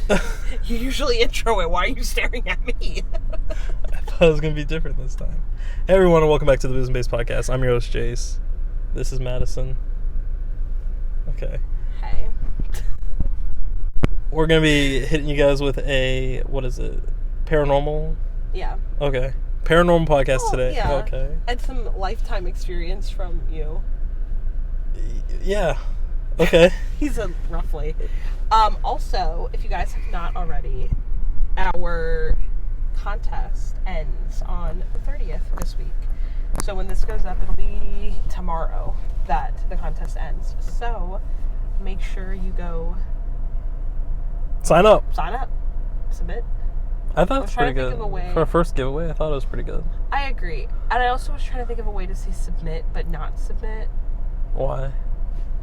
You usually intro it. Why are you staring at me? I thought it was going to be different this time. Hey, everyone, and welcome back to the Boos and Bays podcast. I'm your host, Jace. This is Madison. Okay. Hey. We're going to be hitting you guys with a, what is it? Paranormal? Yeah. Okay. Paranormal podcast today. Yeah. Okay. And some lifetime experience from you. Yeah. Okay. He said roughly. Also, if you guys have not already, our contest ends on the 30th this week. So when this goes up, it'll be tomorrow that the contest ends. So make sure you go Sign up. Submit. I thought it was pretty good. For our first giveaway, I thought it was pretty good. I agree. And I also was trying to think of a way to say submit, but not submit. Why?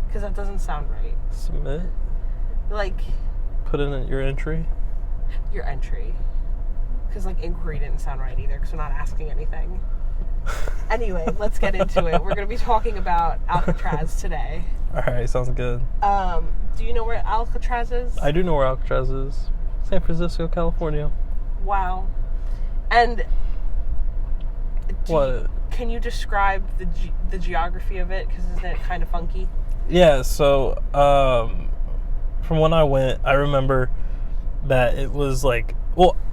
Because that doesn't sound right. Submit? Like... Put in your entry? Your entry. Because, inquiry didn't sound right either, because we're not asking anything. Anyway, let's get into it. We're going to be talking about Alcatraz today. Alright, sounds good. Do you know where Alcatraz is? I do know where Alcatraz is. San Francisco, California. Wow. And... What? Can you describe the geography of it? Because isn't it kind of funky? Yeah, so, from when I went, I remember that it was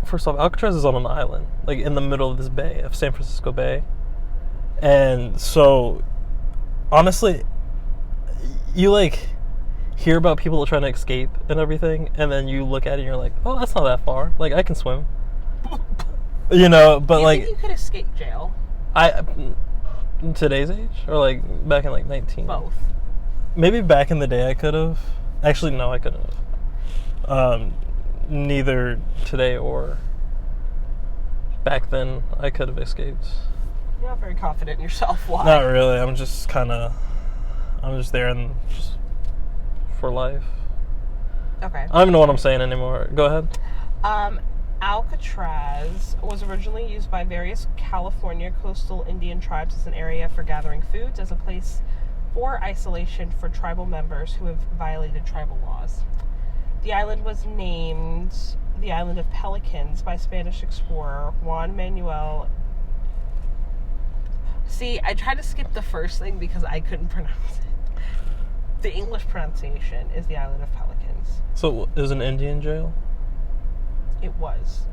first off, Alcatraz is on an island, in the middle of this bay, of San Francisco Bay. And so, honestly, you, hear about people trying to escape and everything, and then you look at it and you're like, oh, that's not that far. I can swim. But, Do you think you could escape jail? In today's age? Or, back in, 19? Both. Maybe back in the day I could have. Actually, no, I couldn't have. Neither today or back then I could have escaped. You're not very confident in yourself. Why? Not really. I'm just there and just for life. Okay. I don't even know what I'm saying anymore. Go ahead. Alcatraz was originally used by various California coastal Indian tribes as an area for gathering foods, as a place for isolation for tribal members who have violated tribal laws. The island was named the Island of Pelicans by Spanish explorer Juan Manuel. See, I tried to skip the first thing because I couldn't pronounce it. The English pronunciation is the Island of Pelicans. So, it was an Indian jail? It was.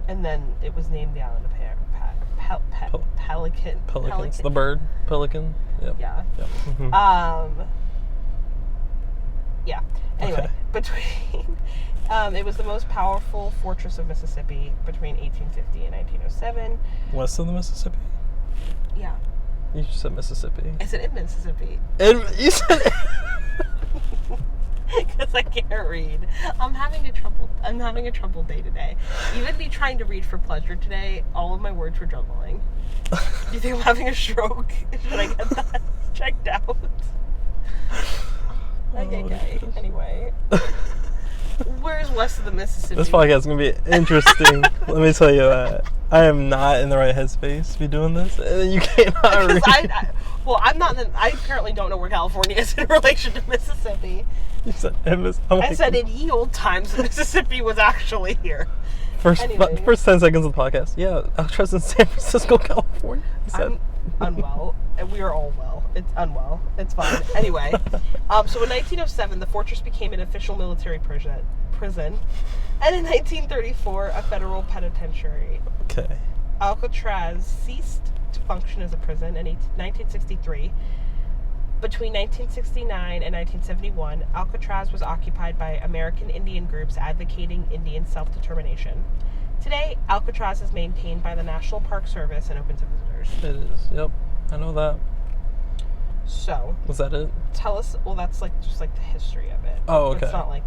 And then it was named the Island of Pelicans. Pelicans. The bird. Pelican. Yep. Yeah. Yep. Mm-hmm. Yeah. Anyway, okay. It was the most powerful fortress of Mississippi between 1850 and 1907. West of the Mississippi? Yeah. You just said Mississippi. I said in Mississippi. You said... Because I can't read. I'm having a trouble day today. Even me trying to read for pleasure today, all of my words were jumbling. Do you think I'm having a stroke? Should I get that checked out? Okay. Anyway. Where's west of the Mississippi? This podcast is going to be interesting. Let me tell you that. I am not in the right headspace to be doing this. And you cannot read. I'm not. I apparently don't know where California is in relation to Mississippi. You said I said in ye old times, Mississippi was actually here. First 10 seconds of the podcast. Yeah, Alcatraz in San Francisco, California. I'm unwell, and we are all well. It's unwell. It's fine. Anyway, so in 1907, the fortress became an official military prison, and in 1934, a federal penitentiary. Okay. Alcatraz ceased to function as a prison in 1963. Between 1969 and 1971, Alcatraz was occupied by American Indian groups advocating Indian self-determination. Today, Alcatraz is maintained by the National Park Service and open to visitors. It is. Yep. I know that. So. Was that it? Tell us. Well, that's just the history of it. Oh, okay. It's not like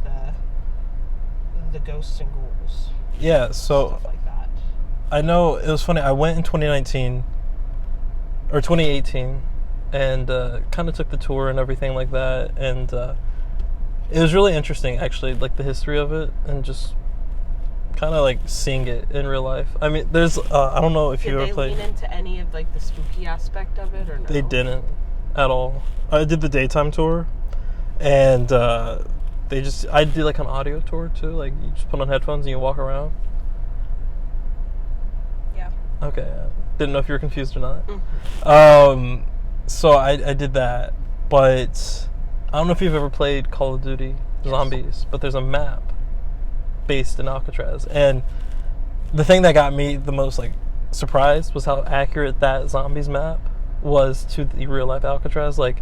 the ghosts and ghouls. Yeah. So. Stuff like that. I know it was funny. I went in 2019 or 2018. And kind of took the tour and everything like that, and it was really interesting, actually, the history of it, and just kind of seeing it in real life. I mean, there's I don't know if you ever played. Did they lean into any of the spooky aspect of it, or no? They didn't at all. I did the daytime tour, and I did like an audio tour too. Like you just put on headphones and you walk around. Yeah. Okay. Didn't know if you were confused or not. Mm. So I did that, but I don't know if you've ever played Call of Duty Zombies, but there's a map based in Alcatraz, and the thing that got me the most like surprised was how accurate that Zombies map was to the real life Alcatraz. Like,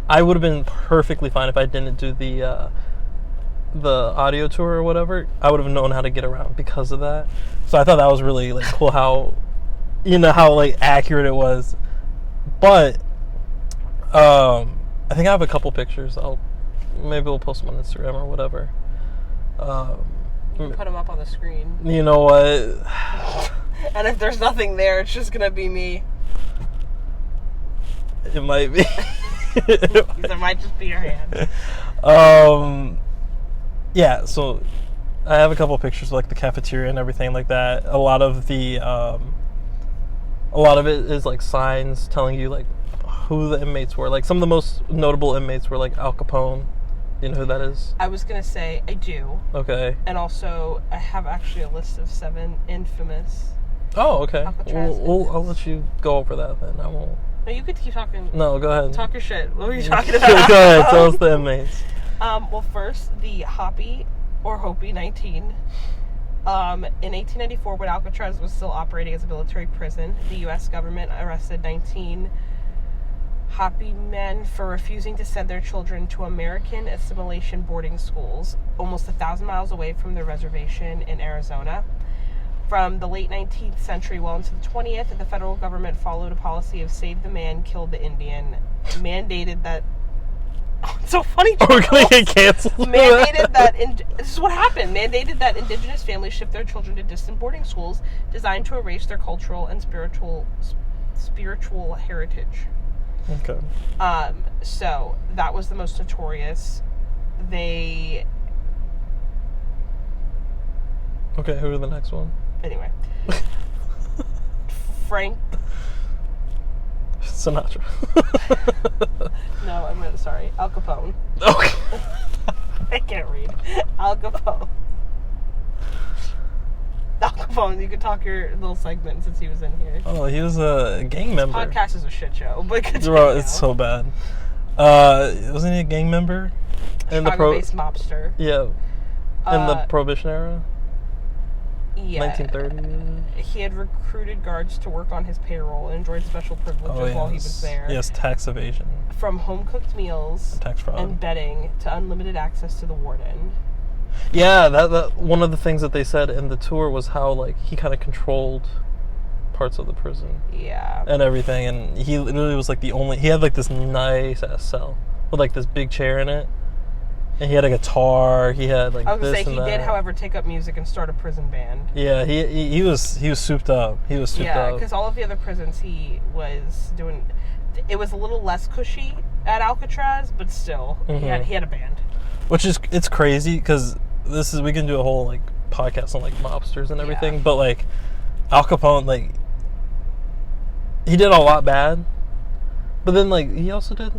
I would have been perfectly fine if I didn't do the audio tour or whatever. I would have known how to get around because of that. So I thought that was really like cool how how like accurate it was. But I think I have a couple pictures. Maybe we'll post them on Instagram or whatever. You can put them up on the screen. You know what? And if there's nothing there, it's just gonna be me. It might be. It might just be your hand. Yeah, so I have a couple of pictures of like the cafeteria and everything like that. A lot of it is like signs telling you like who the inmates were. Like some of the most notable inmates were like Al Capone. You know who that is? I was gonna say I do. Okay. And also I have actually a list of 7 infamous. Oh, okay. Alcatraz I'll let you go over that then. I won't. No, you could keep talking. No, go ahead. Talk your shit. What were you talking about? Go ahead. Tell us the inmates. Well, first, the Hoppy or Hopi 19. In 1894, when Alcatraz was still operating as a military prison, the U.S. government arrested 19 Hopi men for refusing to send their children to American assimilation boarding schools almost 1,000 miles away from their reservation in Arizona. From the late 19th century well into the 20th, the federal government followed a policy of save the man, kill the Indian, mandated that... Oh, it's so funny. We're going to get canceled. Mandated that... This is what happened. Mandated that indigenous families ship their children to distant boarding schools designed to erase their cultural and spiritual heritage. Okay. So, that was the most notorious. Okay, who are the next one? Anyway. Frank... Sinatra. No, I'm really sorry. Al Capone. Okay. I can't read. Al Capone. Al Capone, you could talk your little segment since he was in here. Oh, he was a gang member. Podcast is a shit show, but Bro, it's so bad. Wasn't he a gang member? Chicago-based mobster. Yeah. In the Prohibition era? Yeah. 1930. He had recruited guards to work on his payroll and enjoyed special privileges while he was there. Yes, tax evasion. From home-cooked meals tax fraud and bedding to unlimited access to the warden. Yeah, that one of the things that they said in the tour was how like he kind of controlled parts of the prison. Yeah. And everything, and he literally was like he had like this nice ass cell with like this big chair in it. And he had a guitar. He had like. I was this gonna say and he that. did, however, take up music and start a prison band. Yeah, he was souped up. He was souped up. Yeah, because all of the other prisons he was doing, it was a little less cushy at Alcatraz, but still, he had a band. Which is it's crazy because we can do a whole like podcast on like mobsters and everything, but like Al Capone, like he did a lot bad, but then like he also did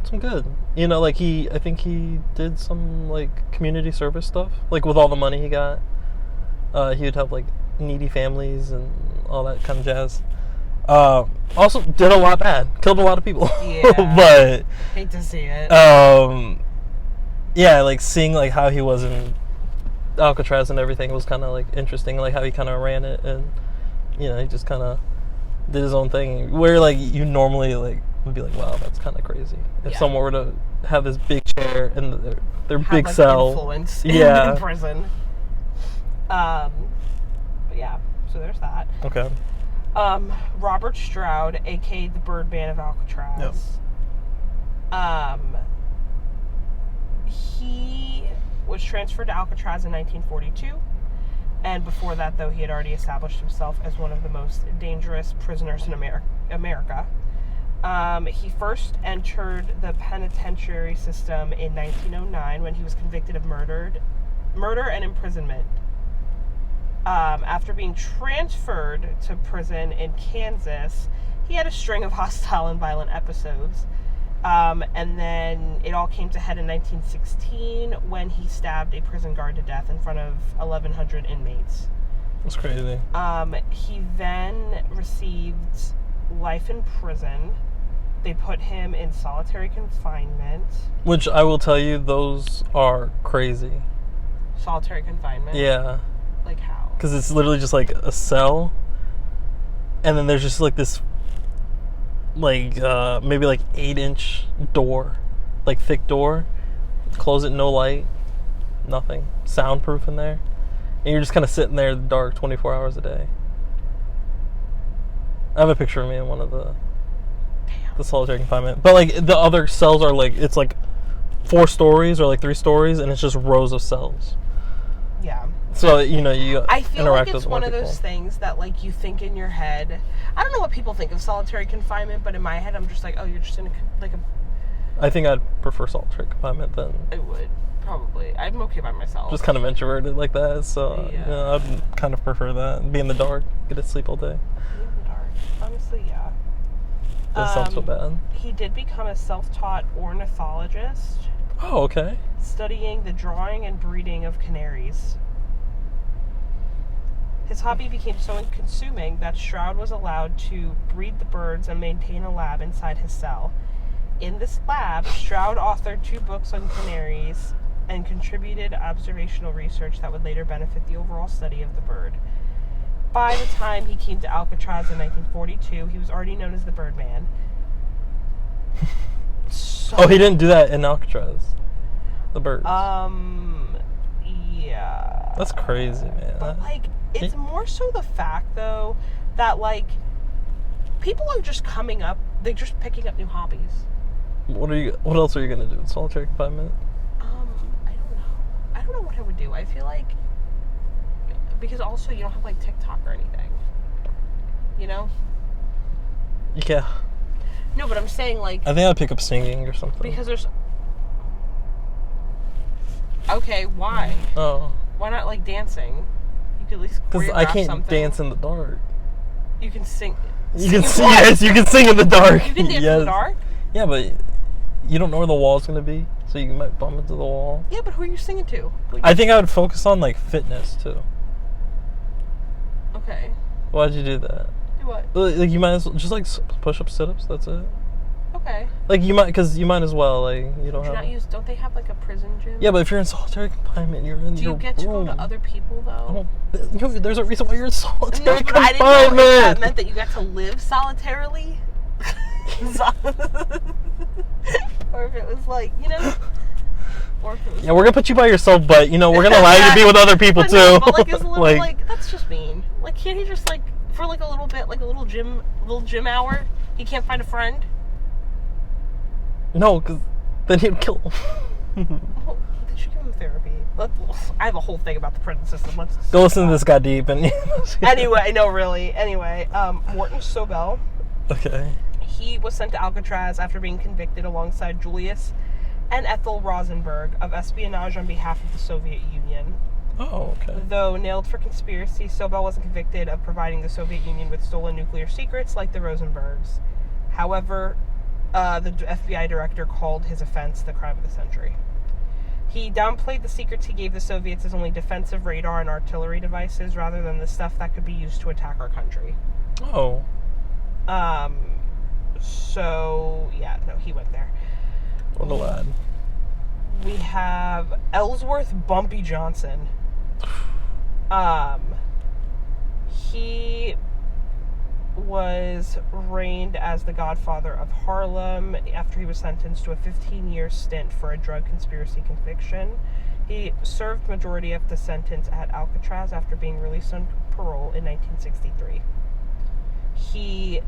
some good. You know, like I think he did some like community service stuff. Like with all the money he got, he would help like needy families and all that kind of jazz. Also did a lot bad, killed a lot of people. Yeah, but hate to see it. Yeah, like seeing like how he was in Alcatraz and everything was kind of like interesting. Like how he kind of ran it, and you know he just kind of did his own thing. Where like you normally like would be like, wow, that's kind of crazy. If someone were to have this big chair in their big like cell, influence in prison. But yeah, so there's that. Okay. Robert Stroud, aka the Birdman of Alcatraz. Yep. He was transferred to Alcatraz in 1942, and before that, though, he had already established himself as one of the most dangerous prisoners in America. He first entered the penitentiary system in 1909 when he was convicted of murder and imprisonment. After being transferred to prison in Kansas, he had a string of hostile and violent episodes. And then it all came to head in 1916 when he stabbed a prison guard to death in front of 1,100 inmates. That's crazy. He then received life in prison. They put him in solitary confinement. Which I will tell you, those are crazy. Solitary confinement? Yeah. Like how? Because it's literally just like a cell, and then there's just like this, like maybe like 8-inch door, like thick door. Close it, no light, nothing, soundproof in there, and you're just kind of sitting there in the dark 24 hours a day. I have a picture of me in one of the solitary confinement, but like the other cells are like, it's like 4 stories or like 3 stories, and it's just rows of cells. Yeah. So, you know, you I feel interact like it's with one more of those people. things that, like, you think in your head. I don't know what people think of solitary confinement, but in my head, I'm just like, oh, you're just in a. I think I'd prefer solitary confinement than. I would, probably. I'm okay by myself. Just kind of introverted like that, so Yeah. you know, I'd kind of prefer that. Be in the dark, get to sleep all day. In the dark. Honestly, yeah. Doesn't sound so bad. He did become a self-taught ornithologist, Oh, okay. studying the drawing and breeding of canaries. His hobby became so consuming that Stroud was allowed to breed the birds and maintain a lab inside his cell. In this lab, Stroud authored 2 books on canaries and contributed observational research that would later benefit the overall study of the bird. By the time he came to Alcatraz in 1942, he was already known as the Birdman. So, Oh, he didn't do that in Alcatraz. The birds. Yeah. That's crazy, man. But, like, it's more so the fact, though, that, like, people are just coming up, they're just picking up new hobbies. What else are you gonna do? Solitary confinement? I don't know. I don't know what I would do. I feel like, because also you don't have, like, TikTok or anything. You know? Yeah. No, but I'm saying, like, I think I'd pick up singing or something. because there's... Okay, why? Oh. Why not, like, dancing? You could at least Because choreograph I can't something. dance in the dark. You can sing... You can Sing sing. what? Yes, you can sing in the dark. You can dance Yes. in the dark? Yeah, but you don't know where the wall's gonna be, so you might bump into the wall. Yeah, but who are you singing to? I think I would focus on like fitness too. Okay. Why'd you do that? Do what? Like you might as well just like push up, sit ups. That's it. Okay. Like you might, because you might as well. Like you don't Would you have. not use... Don't they have, like, a prison gym? Yeah, but if you're in solitary confinement, you're in Do your you get to go room. to other people, though? There's a reason why you're in solitary No, but I confinement. didn't know if that meant that you got to live solitarily. Or if it was like, you know... Or if it was... Yeah, we're gonna put you by yourself, but you know we're gonna allow you to be with other people But too. no, but, like, it's a little, Like- like, that's just mean. Like, can't he just, like, for, like, a little bit, like, a little gym hour, he can't find a friend? No, because then he'd kill him. Well, they should give him therapy. I have a whole thing about the prison system. Let's Go listen to this guy deep and. Anyway, no, really. Anyway, Morton Sobel, Okay. he was sent to Alcatraz after being convicted alongside Julius and Ethel Rosenberg of espionage on behalf of the Soviet Union. Oh, okay. Though nailed for conspiracy, Sobel wasn't convicted of providing the Soviet Union with stolen nuclear secrets like the Rosenbergs. However, the FBI director called his offense the crime of the century. He downplayed the secrets he gave the Soviets as only defensive radar and artillery devices rather than the stuff that could be used to attack our country. Oh. So, yeah, no, he went there. What a lad. We have Ellsworth Bumpy Johnson. He was reigned as the godfather of Harlem after he was sentenced to a 15-year stint for a drug conspiracy conviction. He served majority of the sentence at Alcatraz after being released on parole in 1963. He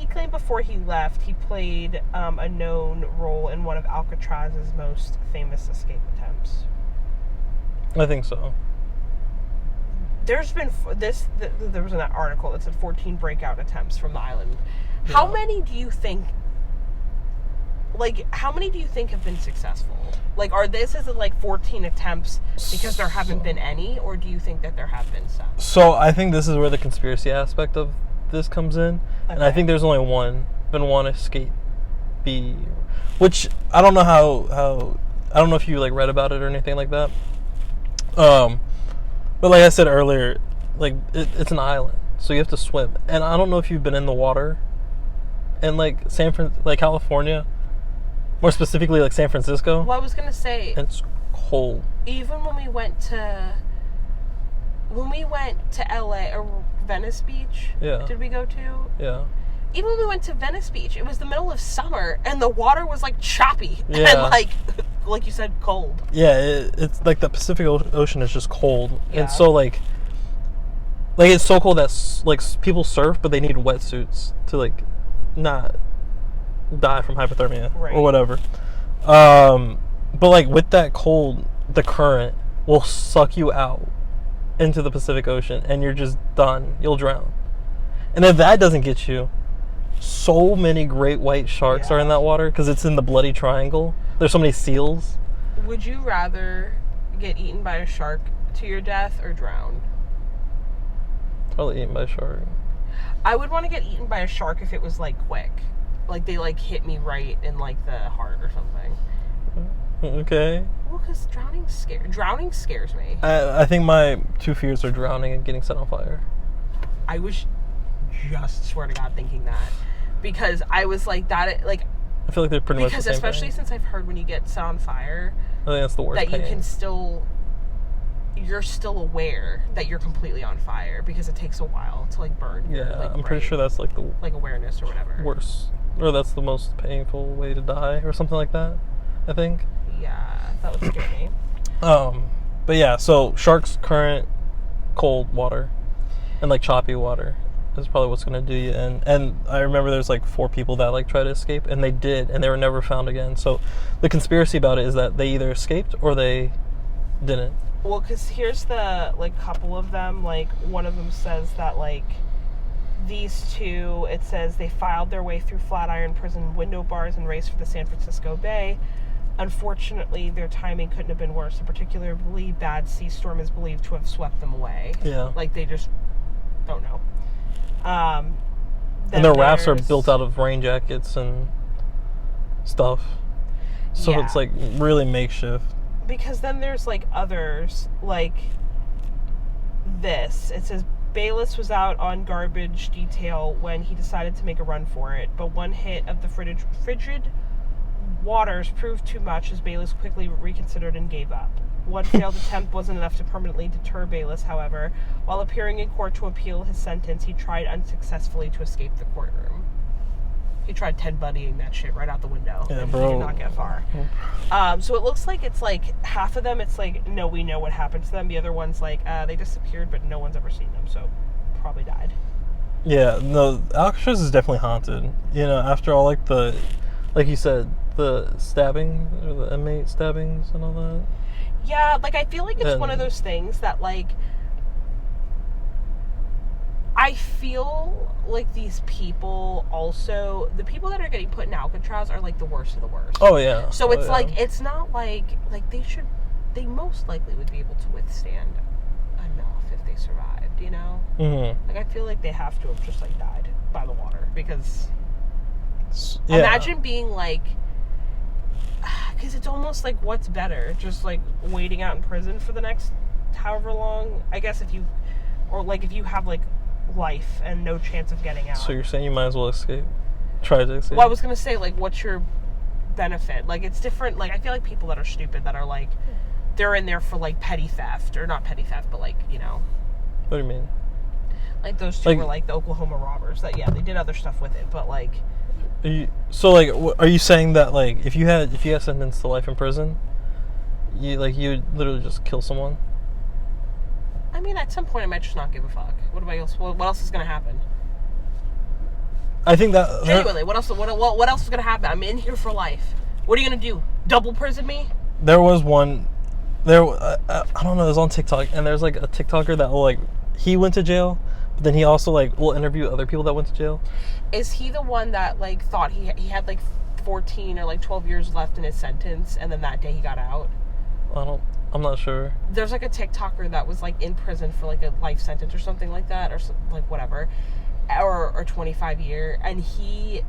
claimed before he left he played a known role in one of Alcatraz's most famous escape attempts. I think so. There's been there was an article that said 14 breakout attempts from the island. Yeah. How many do you think have been successful? Like, is it like 14 attempts because there haven't been any, or do you think that there have been some? So I think this is where the conspiracy aspect of this comes in, and I Okay. think there's only one escape be, which I don't know how I don't know if you like read about it or anything like that. But like I said earlier, like it's an island, so you have to swim. And I don't know if you've been in the water, and like like California, more specifically like San Francisco. Well, I was gonna say, it's cold. Even when we went to LA or Venice Beach, Yeah. did we go to? Yeah. Even when we went to Venice Beach, it was the middle of summer, and the water was like choppy Yeah. and like you said, cold. Yeah, it's like the Pacific Ocean is just cold, Yeah. and so like it's so cold that like people surf, but they need wetsuits to like not die from hypothermia Right. or whatever. But like with that cold, the current will suck you out into the Pacific Ocean, and you're just done. You'll drown. And if that doesn't get you, so many great white sharks are in that water because it's in the Bloody Triangle. There's so many seals. Would you rather get eaten by a shark to your death or drown? Probably eaten by a shark. I would want to get eaten by a shark if it was like quick, like they like hit me right in like the heart or something. Okay. Well, because drowning scares me. I think my two fears are drowning and getting set on fire. I was just, swear to God, thinking that. Because I was like, that, like... I feel like they're pretty much the same especially thing. Since I've heard when you get set on fire... I think that's the worst that pain. you can still... You're still aware that you're completely on fire because it takes a while to, like, burn your, like, I'm pretty sure that's, like, the... like, awareness or whatever. Worst. Or that's the most painful way to die or something like that, I think. Yeah, that would scare me. But yeah, so sharks, current, cold water, and like choppy water is probably what's gonna do you. And I remember there's like 4 people that like tried to escape, and they did, and they were never found again. So the conspiracy about it is that they either escaped or they didn't. Well, because here's the like couple of them. Like one of them says that like these two, it says they filed their way through Flatiron Prison window bars and raced for the San Francisco Bay. Unfortunately, their timing couldn't have been worse. A particularly bad sea storm is believed to have swept them away. Yeah. Like, they just don't know. And their rafts are built out of rain jackets and stuff. So it's, like, really makeshift. Because then there's, like, others, like this. It says, Bayless was out on garbage detail when he decided to make a run for it, but one hit of the frigid waters proved too much as Bayless quickly reconsidered and gave up. One failed attempt wasn't enough to permanently deter Bayless, however. While appearing in court to appeal his sentence, he tried unsuccessfully to escape the courtroom. He tried Ted Bundying that shit right out the window. Yeah, and bro. He did not get far. So it looks like it's like half of them, it's like, no, we know what happened to them. The other one's like, they disappeared, but no one's ever seen them, so probably died. Yeah, no, Alcatraz is definitely haunted. You know, after all, like you said, the stabbing, or the inmate stabbings and all that. Yeah, like, I feel like it's one of those things that, like, I feel like these people also, the people that are getting put in Alcatraz are, like, the worst of the worst. Oh, yeah. So it's like, it's not like they most likely would be able to withstand enough if they survived, you know? Mm-hmm. Like, I feel like they have to have just, like, died by the water, because imagine being, like, because it's almost like, what's better? Just, like, waiting out in prison for the next however long? I guess if you have, like, life and no chance of getting out. So you're saying you might as well escape? Try to escape? Well, I was going to say, like, what's your benefit? Like, it's different. Like, I feel like people that are stupid that are, like, they're in there for, like, petty theft. Or not petty theft, but, like, you know. What do you mean? Like, those two were, like, the Oklahoma robbers. That, yeah, they did other stuff with it, but, like... Are you saying that, like, if you had sentenced to life in prison, you'd literally just kill someone? I mean, at some point, I might just not give a fuck. What else is going to happen? I think that... Genuinely, what else is going to happen? I'm in here for life. What are you going to do? Double prison me? There was one... I don't know, it was on TikTok, and there's, like, a TikToker that will, like... He went to jail, but then he also, like, will interview other people that went to jail. Is he the one that, like, thought he had, like, 14 or, like, 12 years left in his sentence, and then that day he got out? I'm not sure. There's, like, a TikToker that was, like, in prison for, like, a life sentence or something like that, or, like, whatever, or 25 year, and he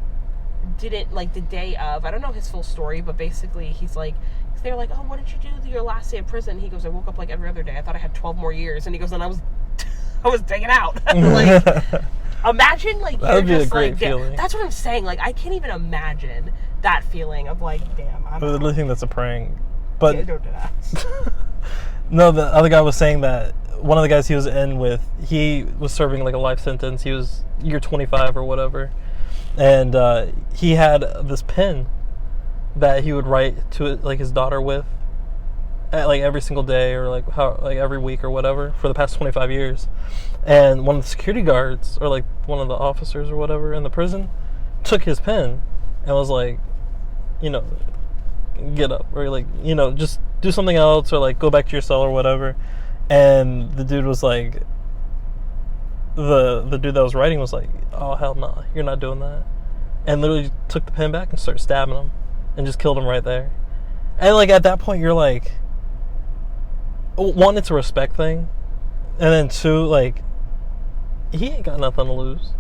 didn't, like, the day of, I don't know his full story, but basically he's like, they're like, oh, what did you do your last day of prison? He goes, I woke up like every other day. I thought I had 12 more years. And he goes, and I was taken out. Like, imagine, like, that would be just, a great like, feeling. that's what I'm saying. Like, I can't even imagine that feeling of, like, damn, I'm I really out. think that's a prank. But Yeah, don't do that. no, the other guy was saying that one of the guys he was in with, he was serving like a life sentence. He was year 25 or whatever, and he had this pen that he would write to like his daughter with, like every single day or like every week or whatever for the past 25 years. And one of the security guards or like one of the officers or whatever in the prison took his pen and was like, you know, get up or like, you know, just do something else or like go back to your cell or whatever. And the dude was like, the dude that was writing was like, oh hell no, you're not doing that, and literally took the pen back and started stabbing him and just killed him right there. And like at that point you're like, one, it's a respect thing, and then two, like, he ain't got nothing to lose.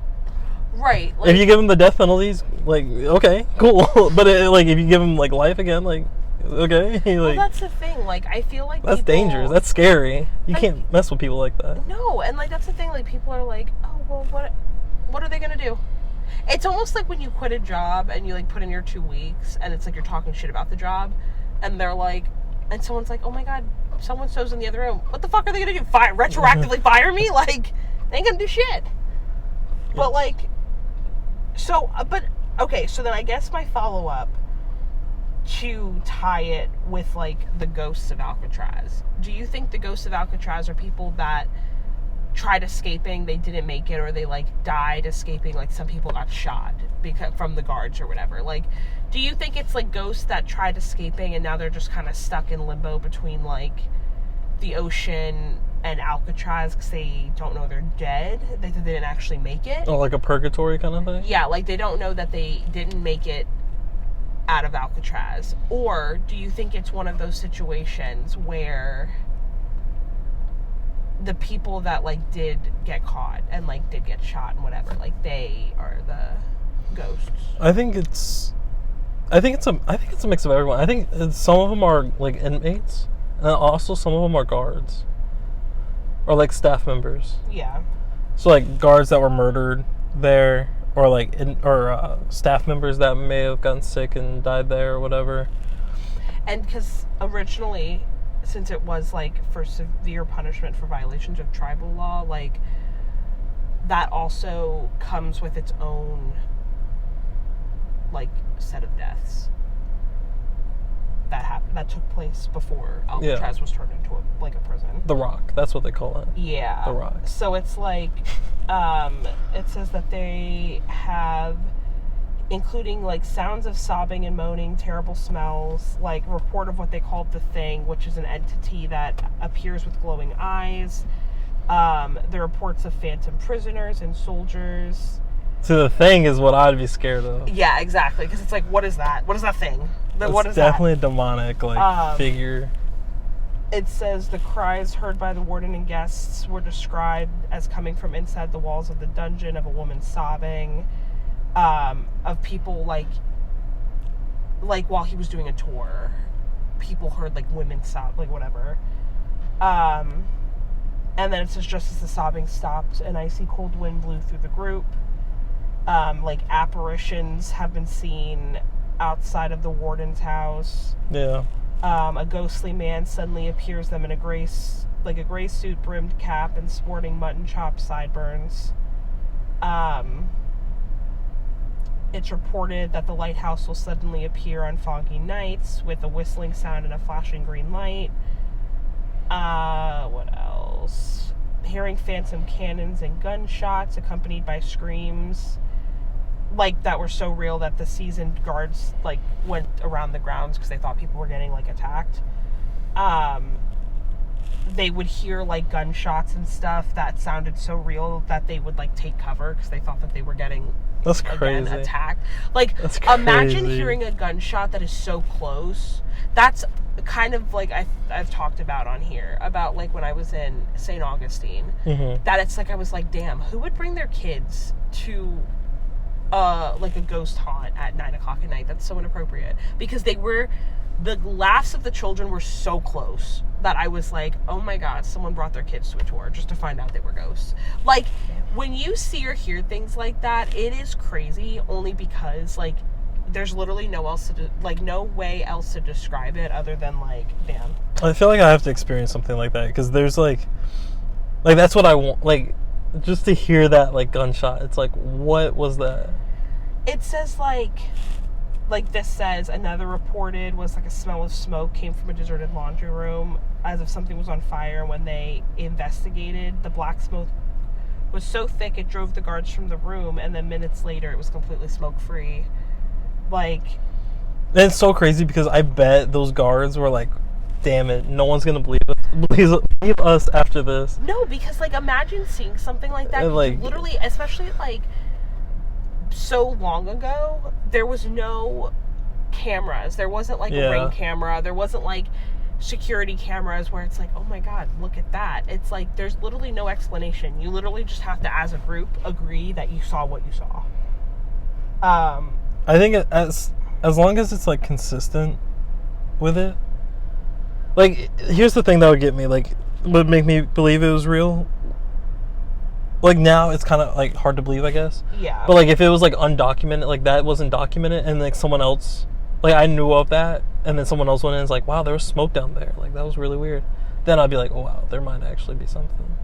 Right. Like, if you give him the death penalties, like, okay, cool. But like if you give him like life again, like, okay, like, well, that's the thing. Like, I feel like that's people, dangerous. That's scary. You like, can't mess with people like that. No, and like that's the thing. Like, people are like, oh well, what are they gonna do? It's almost like when you quit a job and you like put in your 2 weeks, and it's like you're talking shit about the job, and they're like, and someone's like, oh my god, so-and-so's in the other room. What the fuck are they gonna do? Retroactively fire me? Like, they ain't gonna do shit. But like, so, but okay. So then I guess my follow-up to tie it with like the ghosts of Alcatraz. Do you think the ghosts of Alcatraz are people that tried escaping, they didn't make it, or they like died escaping? Like, some people got shot because from the guards or whatever. Like, do you think it's like ghosts that tried escaping and now they're just kind of stuck in limbo between like the ocean and Alcatraz because they don't know they're dead? They didn't actually make it. Oh, like a purgatory kind of thing? Yeah, like they don't know that they didn't make it out of Alcatraz. Or do you think it's one of those situations where the people that like did get caught and like did get shot and whatever, like they are the ghosts? I think it's a mix of everyone. I think some of them are like inmates, and also some of them are guards or like staff members. Yeah. So like guards that were murdered there, or like staff members that may have gotten sick and died there or whatever. And because originally, since it was like for severe punishment for violations of tribal law, like that also comes with its own like set of deaths that took place before Alcatraz was turned into a prison. The Rock, that's what they call it. Yeah. The Rock. So it's like, it says that they have, including like sounds of sobbing and moaning, terrible smells, like report of what they called the Thing, which is an entity that appears with glowing eyes. The reports of phantom prisoners and soldiers. So the Thing is what I'd be scared of. Yeah, exactly. Because it's like, what is that? What is that thing? What is definitely that? a demonic like figure. It says the cries heard by the warden and guests were described as coming from inside the walls of the dungeon, of a woman sobbing, of people like while he was doing a tour, people heard like women sob, like whatever. And then it says just as the sobbing stopped, an icy cold wind blew through the group. Like apparitions have been seen outside of the warden's house. Yeah. A ghostly man suddenly appears them in a gray suit, brimmed cap, and sporting mutton chop sideburns. It's reported that the lighthouse will suddenly appear on foggy nights with a whistling sound and a flashing green light. What else? Hearing phantom cannons and gunshots accompanied by screams like that were so real that the seasoned guards like went around the grounds because they thought people were getting like attacked. They would hear like gunshots and stuff that sounded so real that they would like take cover because they thought that they were getting attacked. Like, imagine hearing a gunshot that is so close. That's kind of like I've talked about on here about like when I was in St. Augustine, that it's like I was like, damn, who would bring their kids to like a ghost haunt at 9 o'clock at night. That's so inappropriate because the laughs of the children were so close that I was like, oh my god, someone brought their kids to a tour just to find out they were ghosts. Like, when you see or hear things like that, it is crazy only because, like, there's literally no way else to describe it other than, like, damn. I feel like I have to experience something like that because there's, like, that's what I want, like, just to hear that, like, gunshot. It's like, what was that? It says, like this says, another reported was like a smell of smoke came from a deserted laundry room as if something was on fire. When they investigated, the black smoke was so thick it drove the guards from the room, and then minutes later it was completely smoke-free. Like... And it's so crazy because I bet those guards were like, damn it, no one's going to believe us after this. No, because, like, imagine seeing something like that. Like, literally, especially, like... so long ago, there was no cameras. There wasn't like a Ring camera. There wasn't like security cameras where it's like, oh my god, look at that. It's like there's literally no explanation. You literally just have to, as a group, agree that you saw what you saw. I think as long as it's like consistent with it. Like, here's the thing that would get me, like, would make me believe it was real. Like, now it's kind of, like, hard to believe, I guess. Yeah. But, like, if it was, like, undocumented, like, that wasn't documented, and, like, someone else, like, I knew of that, and then someone else went in and was like, wow, there was smoke down there. Like, that was really weird. Then I'd be like, oh, wow, there might actually be something.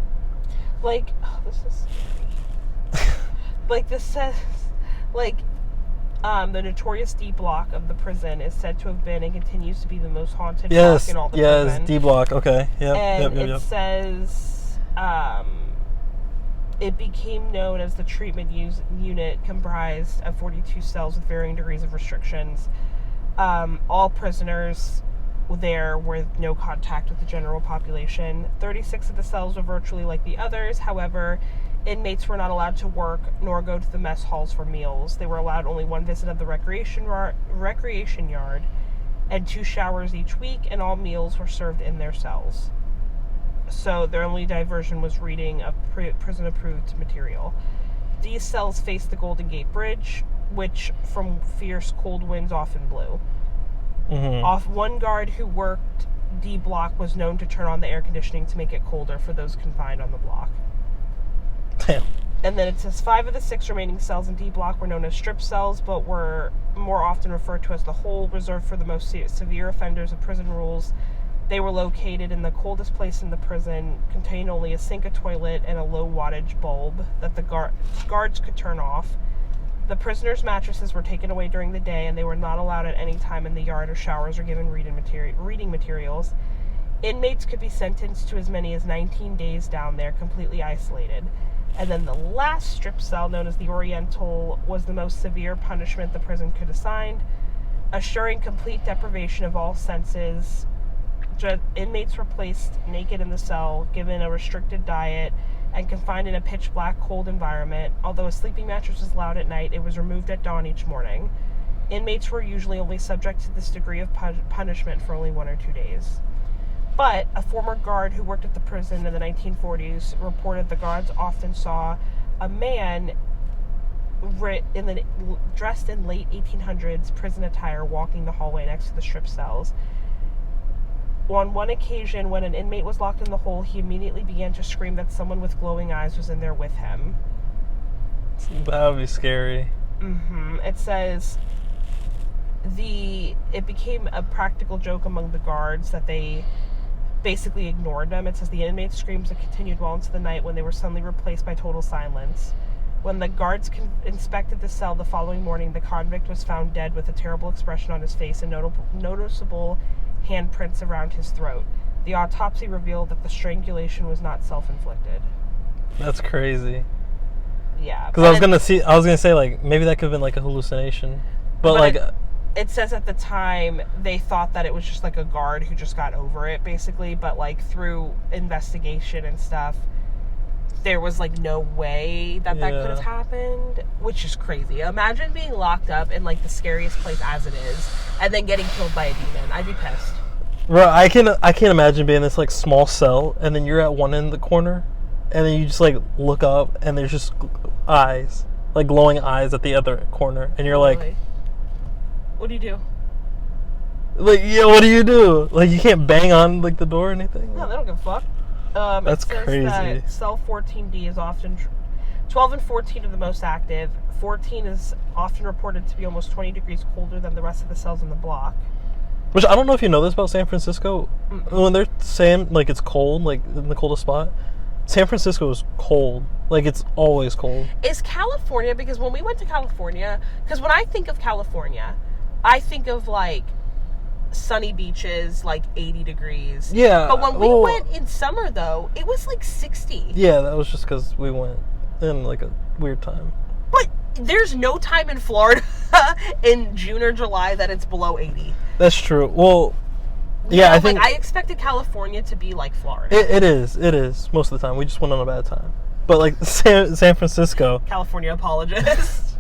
Like, oh, this is scary. Like, this says, like, the notorious D block of the prison is said to have been and continues to be the most haunted block in all the prison. D block, okay. Yep, and yep. It says, it became known as the treatment unit, comprised of 42 cells with varying degrees of restrictions. All prisoners there were no contact with the general population. 36 of the cells were virtually like the others. However, inmates were not allowed to work nor go to the mess halls for meals. They were allowed only one visit of the recreation yard and 2 showers each week, and all meals were served in their cells. So their only diversion was reading of prison-approved material. These cells faced the Golden Gate Bridge, which from fierce cold winds often blew. Mm-hmm. One guard who worked D block was known to turn on the air conditioning to make it colder for those confined on the block. Damn. And then it says 5 of the 6 remaining cells in D block were known as strip cells, but were more often referred to as the hole, reserved for the most severe offenders of prison rules. They were located in the coldest place in the prison, contained only a sink, a toilet, and a low wattage bulb that the guards could turn off. The prisoners' mattresses were taken away during the day, and they were not allowed at any time in the yard or showers or given reading materials. Inmates could be sentenced to as many as 19 days down there, completely isolated. And then the last strip cell, known as the Oriental, was the most severe punishment the prison could assign, assuring complete deprivation of all senses. Inmates were placed naked in the cell, given a restricted diet, and confined in a pitch-black, cold environment. Although a sleeping mattress was allowed at night, it was removed at dawn each morning. Inmates were usually only subject to this degree of punishment for only 1 or 2 days. But a former guard who worked at the prison in the 1940s reported the guards often saw a man dressed in late 1800s prison attire walking the hallway next to the strip cells. On one occasion, when an inmate was locked in the hole, he immediately began to scream that someone with glowing eyes was in there with him. That would be scary. Mm-hmm. It says it became a practical joke among the guards that they basically ignored them. It says the inmates' screams had continued well into the night when they were suddenly replaced by total silence. When the guards inspected the cell the following morning, the convict was found dead with a terrible expression on his face and noticeable handprints around his throat. The autopsy revealed that the strangulation was not self-inflicted. That's crazy. Yeah. Because I was gonna say, like, maybe that could have been like a hallucination, but like it says at the time they thought that it was just like a guard who just got over it, basically. But like through investigation and stuff, there was like no way that could have happened, which is crazy. Imagine being locked up in like the scariest place as it is, and then getting killed by a demon. I'd be pissed. Bro, I can't imagine being in this like small cell, and then you're at one end of the corner, and then you just like look up, and there's just eyes. like glowing eyes at the other corner, and you're Really? What do you do? like, yeah, what do you do? Like, you can't bang on like the door or anything. No, they don't give a fuck. That's it says crazy. That cell 14D is often 12 and 14 are the most active. 14 is often reported to be almost 20 degrees colder than the rest of the cells in the block. Which, I don't know if you know this about San Francisco. When they're saying like it's cold, like in the coldest spot, San Francisco is cold. Like, it's always cold. Is California, because when we went to California, because when I think of California, I think of like sunny beaches, like 80 degrees. Yeah. But when we went in summer, though, it was like 60. Yeah, that was just because we went in like a weird time. But there's no time in Florida in June or July that it's below 80. That's true. Well, yeah, I think I expected California to be like Florida. It is most of the time. We just went on a bad time. But like San Francisco, California apologist.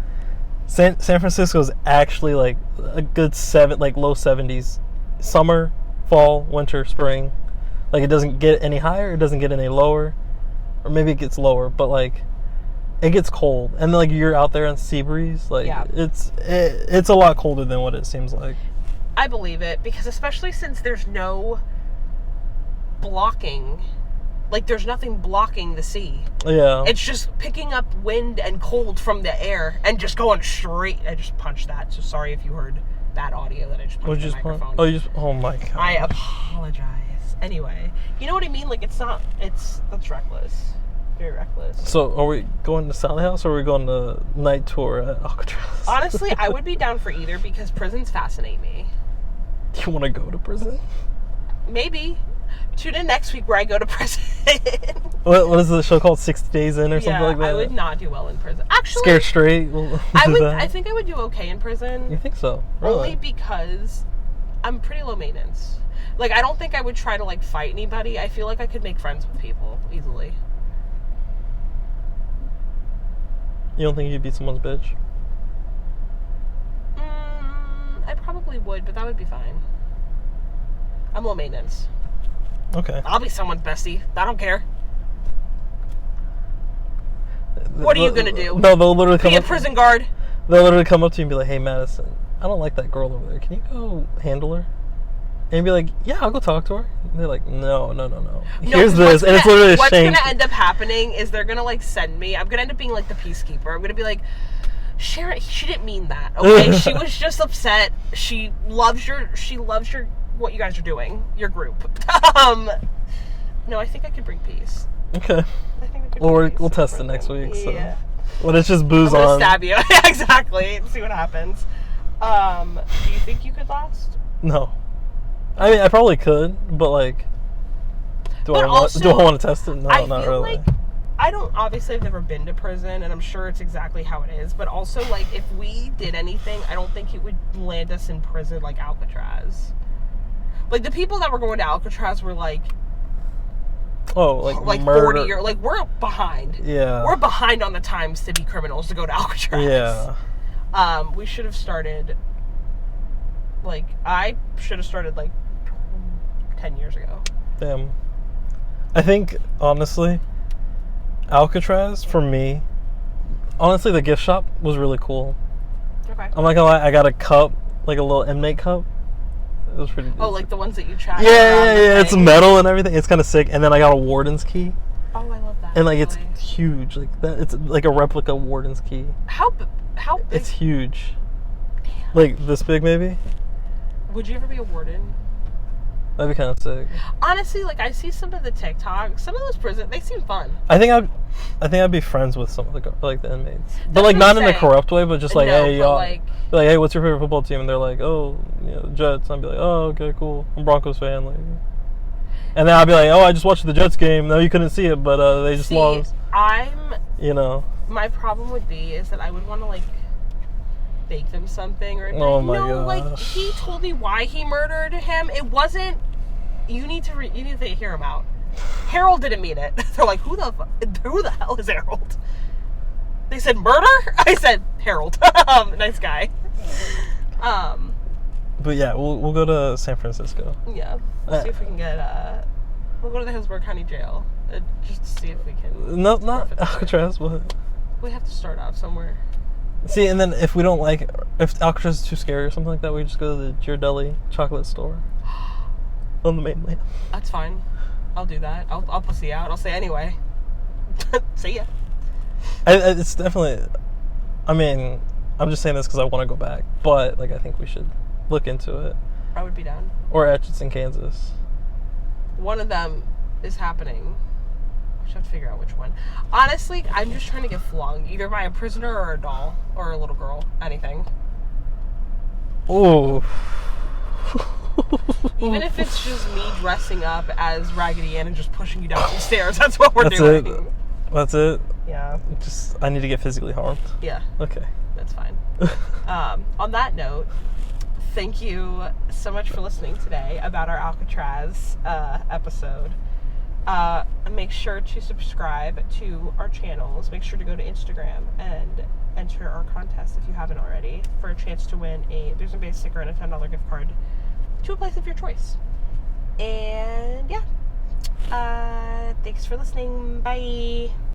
San Francisco is actually like a good low 70s, summer, fall, winter, spring. Like, it doesn't get any higher, it doesn't get any lower, or maybe it gets lower. But like, it gets cold, and like you're out there on sea breeze. Like, yeah. It's a lot colder than what it seems like. I believe it, because especially since there's no blocking, like there's nothing blocking the sea. Yeah. It's just picking up wind and cold from the air and just going straight. I just punched that, so sorry if you heard bad audio that I just punched the microphone. Oh my god. I apologize. Anyway, you know what I mean? Like, that's reckless. Very reckless. So, are we going to Sally House, or are we going to night tour at Alcatraz? Honestly, I would be down for either, because prisons fascinate me. Do you want to go to prison? Maybe. Tune in next week where I go to prison. What is the show called? 60 Days In or something like that? I would not do well in prison. Actually, Scared Straight. I think I would do okay in prison. You think so? Really? Only because I'm pretty low maintenance. Like, I don't think I would try to like fight anybody. I feel like I could make friends with people easily. You don't think you'd beat someone's bitch? I probably would, but that would be fine. I'm low maintenance. Okay. I'll be someone's bestie. I don't care. What are you gonna do? No, they'll literally come be a up. Prison guard. They'll literally come up to you and be like, "Hey, Madison, I don't like that girl over there. Can you go handle her?" And you'd be like, "Yeah, I'll go talk to her." And they're like, "No. Here's this," and it's literally a what's shank. What's gonna end up happening is they're gonna like send me. I'm gonna end up being like the peacekeeper. I'm gonna be like, Sharon, she didn't mean that. Okay, she was just upset. She loves your what you guys are doing, your group. No, I think I could bring peace. Okay. I think I could We'll test it next week. So. Yeah. When it's just booze I'm gonna on. stab you. Exactly. See what happens. Do you think you could last? No. I mean, I probably could, but like, do I want to test it? No, I not feel really. like obviously I've never been to prison, and I'm sure it's exactly how it is, but also, like, if we did anything, I don't think it would land us in prison like Alcatraz. Like, the people that were going to Alcatraz were like like murder. 40 or like, we're behind. Yeah. We're behind on the times to be criminals to go to Alcatraz. Yeah. We should have started, like, I should have started like 10 years ago. Damn. I think, honestly, Alcatraz, for me, honestly, the gift shop was really cool. Okay. I'm not gonna lie, I got a cup, like a little inmate cup. It was pretty good. Oh, like the ones that you track? Yeah. It's metal and everything. It's kind of sick. And then I got a warden's key. Oh, I love that. And like, it's huge. Like that. It's like a replica warden's key. How big? It's huge. Damn. Like this big, maybe. Would you ever be a warden? That'd be kind of sick. Honestly, like, I see some of the TikTok, some of those prisons, they seem fun. I think I'd be friends with some of the inmates, but like not in a corrupt way, but just like, no, hey, y'all, hey, what's your favorite football team? And they're like, oh, Jets. I'd be like, oh, okay, cool. I'm a Broncos fan. Like, and then I'd be like, oh, I just watched the Jets game. No, you couldn't see it, but they just lost. My problem would be is that I would want to like bake them something, or oh my no, gosh. like, he told me why he murdered him. It wasn't. You need to hear him out. Harold didn't mean it. They're like, who the hell is Harold? They said murder? I said Harold. Nice guy. But yeah, we'll go to San Francisco. Yeah, let's see if we can get. We'll go to the Hillsborough County Jail just to see if we can. No, not Alcatraz, but We have to start out somewhere. See, and then if we don't like, if Alcatraz is too scary or something like that, we just go to the Ghirardelli chocolate store on the mainland. That's fine. I'll do that. I'll pussy out. I'll say anyway. See ya. It's definitely. I mean, I'm just saying this because I want to go back, but like I think we should look into it. I would be down. Or Atchison, Kansas. One of them is happening. I should have to figure out which one. Honestly, I'm just trying to get flung either by a prisoner or a doll or a little girl. Anything. Ooh. Even if it's just me dressing up as Raggedy Ann and just pushing you down the stairs, that's what we're doing. That's it? Yeah. Just, I need to get physically harmed. Yeah. Okay. That's fine. On that note, thank you so much for listening today about our Alcatraz episode. Make sure to subscribe to our channels. Make sure to go to Instagram and enter our contest if you haven't already for a chance to win a boosnbays sticker and a $10 gift card to a place of your choice. And yeah, thanks for listening. Bye.